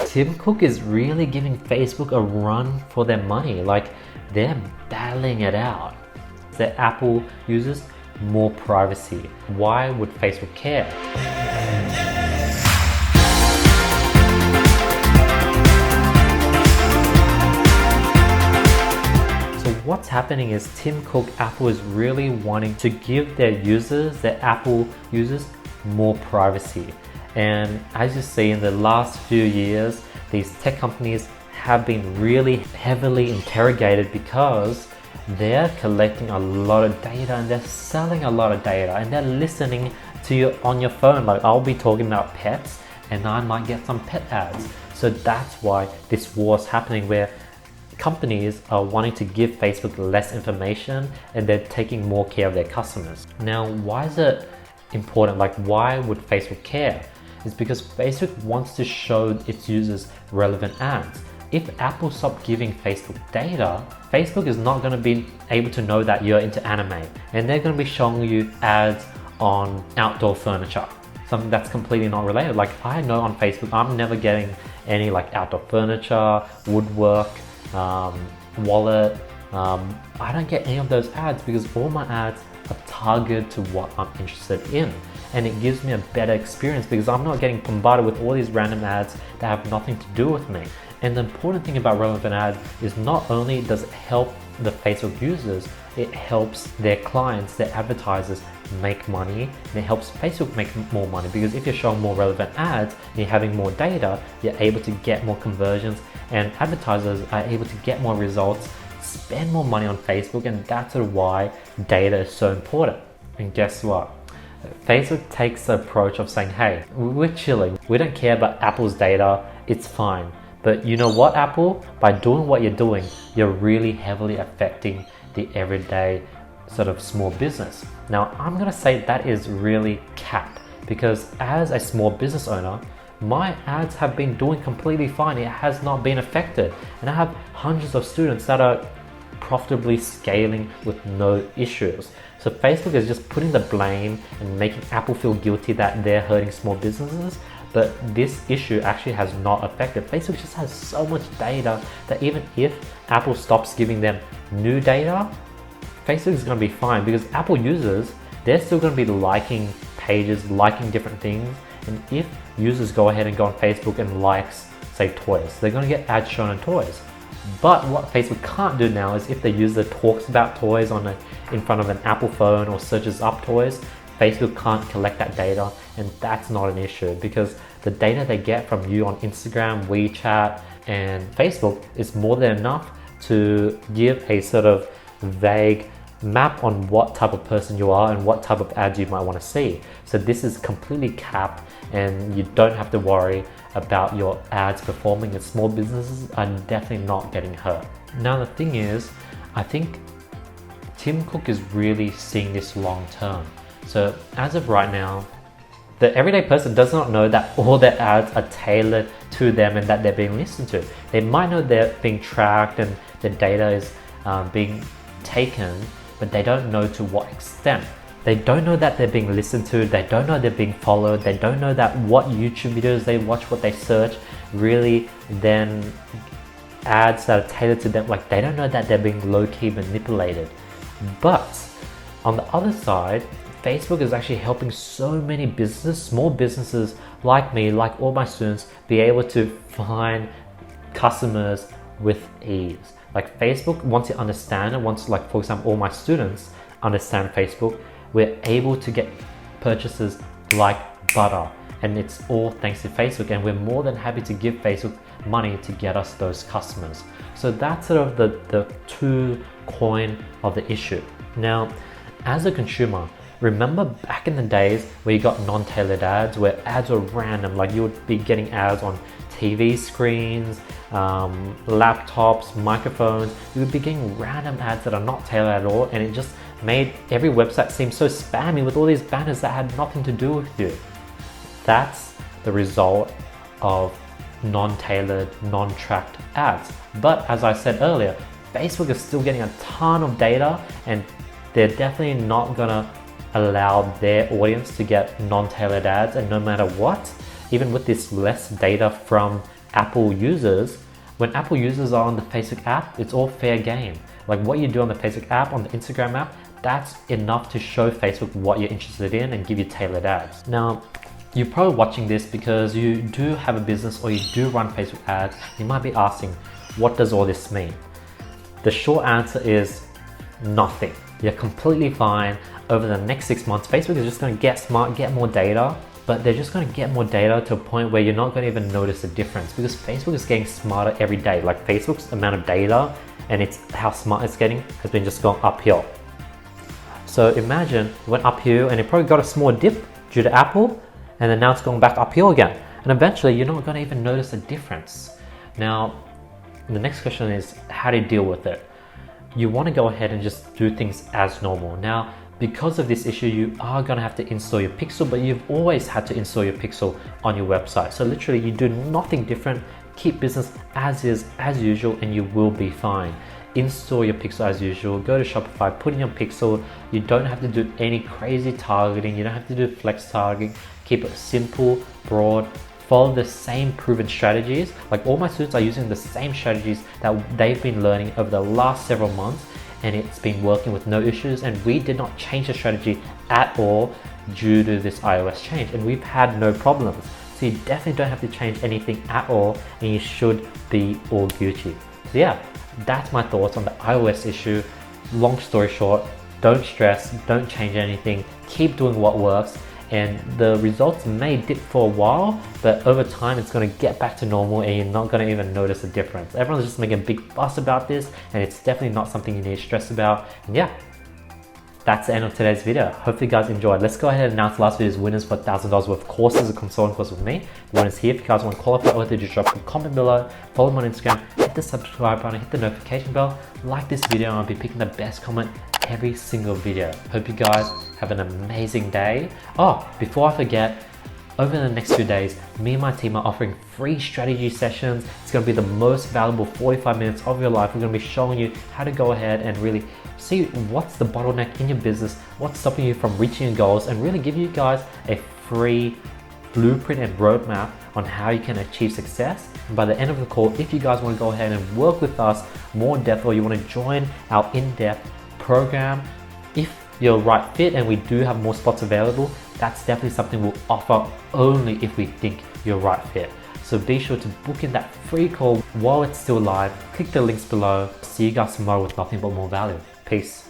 Tim Cook is really giving Facebook a run for their money. Like, they're battling it out. The Apple users more privacy. Why would Facebook care? So what's happening is Tim Cook, Apple is really wanting to give their users, their Apple users, more privacy. And as you see in the last few years, these tech companies have been really heavily interrogated because they're collecting a lot of data and they're selling a lot of data and they're listening to you on your phone. Like, I'll be talking about pets and I might get some pet ads. So that's why this war is happening, where companies are wanting to give Facebook less information and they're taking more care of their customers. Now, why is it important? Like, why would Facebook care? It's because Facebook wants to show its users relevant ads. If Apple stopped giving Facebook data, Facebook is not going to be able to know that you're into anime, and they're going to be showing you ads on outdoor furniture, something that's completely not related. Like, I know on Facebook, I'm never getting any like outdoor furniture, woodwork, wallet. I don't get any of those ads because all my ads are targeted to what I'm interested in. And it gives me a better experience because I'm not getting bombarded with all these random ads that have nothing to do with me. And the important thing about relevant ads is not only does it help the Facebook users, it helps their clients, their advertisers make money, and it helps Facebook make more money, because if you're showing more relevant ads and you're having more data, you're able to get more conversions and advertisers are able to get more results, spend more money on Facebook, and that's why data is so important. And guess what? Facebook takes the approach of saying, hey, we're chilling. We don't care about Apple's data. It's fine. But you know what, Apple? By doing what you're doing, you're really heavily affecting the everyday sort of small business. Now, I'm going to say that is really capped, because as a small business owner, my ads have been doing completely fine. It has not been affected. And I have hundreds of students that are profitably scaling with no issues. So Facebook is just putting the blame and making Apple feel guilty that they're hurting small businesses, but this issue actually has not affected. Facebook just has so much data that even if Apple stops giving them new data, Facebook is going to be fine, because Apple users, they're still going to be liking pages, liking different things. And if users go ahead and go on Facebook and likes, say, toys, they're going to get ads shown on toys. But what Facebook can't do now is if the user talks about toys in front of an Apple phone or searches up toys, Facebook can't collect that data, and that's not an issue, because the data they get from you on Instagram, WeChat, and Facebook is more than enough to give a sort of vague map on what type of person you are and what type of ads you might want to see. So this is completely capped, and you don't have to worry about your ads performing, and small businesses are definitely not getting hurt. Now the thing is, I think Tim Cook is really seeing this long term. So as of right now, the everyday person does not know that all their ads are tailored to them and that they're being listened to. They might know they're being tracked and the data is being taken, but they don't know to what extent. They don't know that they're being listened to, they don't know they're being followed, they don't know that what YouTube videos they watch, what they search, really then ads that are tailored to them, like they don't know that they're being low-key manipulated. But on the other side, Facebook is actually helping so many businesses, small businesses like me, like all my students, be able to find customers with ease. Like Facebook, once you understand it, once, like for example, all my students understand Facebook, we're able to get purchases like butter, and it's all thanks to Facebook, and we're more than happy to give Facebook money to get us those customers. So that's sort of the two coin of the issue. Now, as a consumer, remember back in the days where you got non-tailored ads, where ads were random, like you would be getting ads on TV screens, laptops, microphones. You would be getting random ads that are not tailored at all, and it just made every website seem so spammy with all these banners that had nothing to do with you. That's the result of non-tailored, non-tracked ads. But as I said earlier, Facebook is still getting a ton of data, and they're definitely not gonna allow their audience to get non-tailored ads. And no matter what, even with this less data from Apple users, when Apple users are on the Facebook app, it's all fair game. Like what you do on the Facebook app, on the Instagram app, that's enough to show Facebook what you're interested in and give you tailored ads. Now, you're probably watching this because you do have a business or you do run Facebook ads. You might be asking, what does all this mean? The short answer is nothing. You're completely fine. Over the next 6 months, Facebook is just going to get smart, get more data, but they're just going to get more data to a point where you're not going to even notice a difference, because Facebook is getting smarter every day. Like Facebook's amount of data and it's how smart it's getting has been just going uphill. So imagine it went uphill and it probably got a small dip due to Apple, and then now it's going back uphill again. And eventually you're not going to even notice a difference. Now, the next question is how do you deal with it? You want to go ahead and just do things as normal. Now, because of this issue, you are going to have to install your pixel, but you've always had to install your pixel on your website. So literally you do nothing different, keep business as is, as usual, and you will be fine. Install your pixel as usual, go to Shopify, put in your pixel. You don't have to do any crazy targeting, you don't have to do flex targeting. Keep it simple, broad, follow the same proven strategies. Like all my students are using the same strategies that they've been learning over the last several months, and it's been working with no issues, and we did not change the strategy at all due to this iOS change, and we've had no problems. So you definitely don't have to change anything at all, and you should be all Gucci. So yeah, that's my thoughts on the iOS issue. Long story short, don't stress, don't change anything, keep doing what works, and the results may dip for a while, but over time it's going to get back to normal and you're not going to even notice a difference. Everyone's just making a big fuss about this, and it's definitely not something you need to stress about. And yeah, that's the end of today's video. Hopefully you guys enjoyed. Let's go ahead and announce last video's winners for $1,000 worth of courses, a consulting course with me. The winners here. If you guys want to qualify, all you have to do is drop a comment below, follow me on Instagram, hit the subscribe button, hit the notification bell, like this video, and I'll be picking the best comment every single video. Hope you guys have an amazing day. Oh, before I forget, over the next few days, me and my team are offering free strategy sessions. It's going to be the most valuable 45 minutes of your life. We're going to be showing you how to go ahead and really see what's the bottleneck in your business, what's stopping you from reaching your goals, and really give you guys a free blueprint and roadmap on how you can achieve success. And by the end of the call, if you guys want to go ahead and work with us more in depth, or you want to join our in-depth program, if you're the right fit and we do have more spots available, that's definitely something we'll offer only if we think you're right fit. So be sure to book in that free call while it's still live. Click the links below. See you guys tomorrow with nothing but more value. Peace.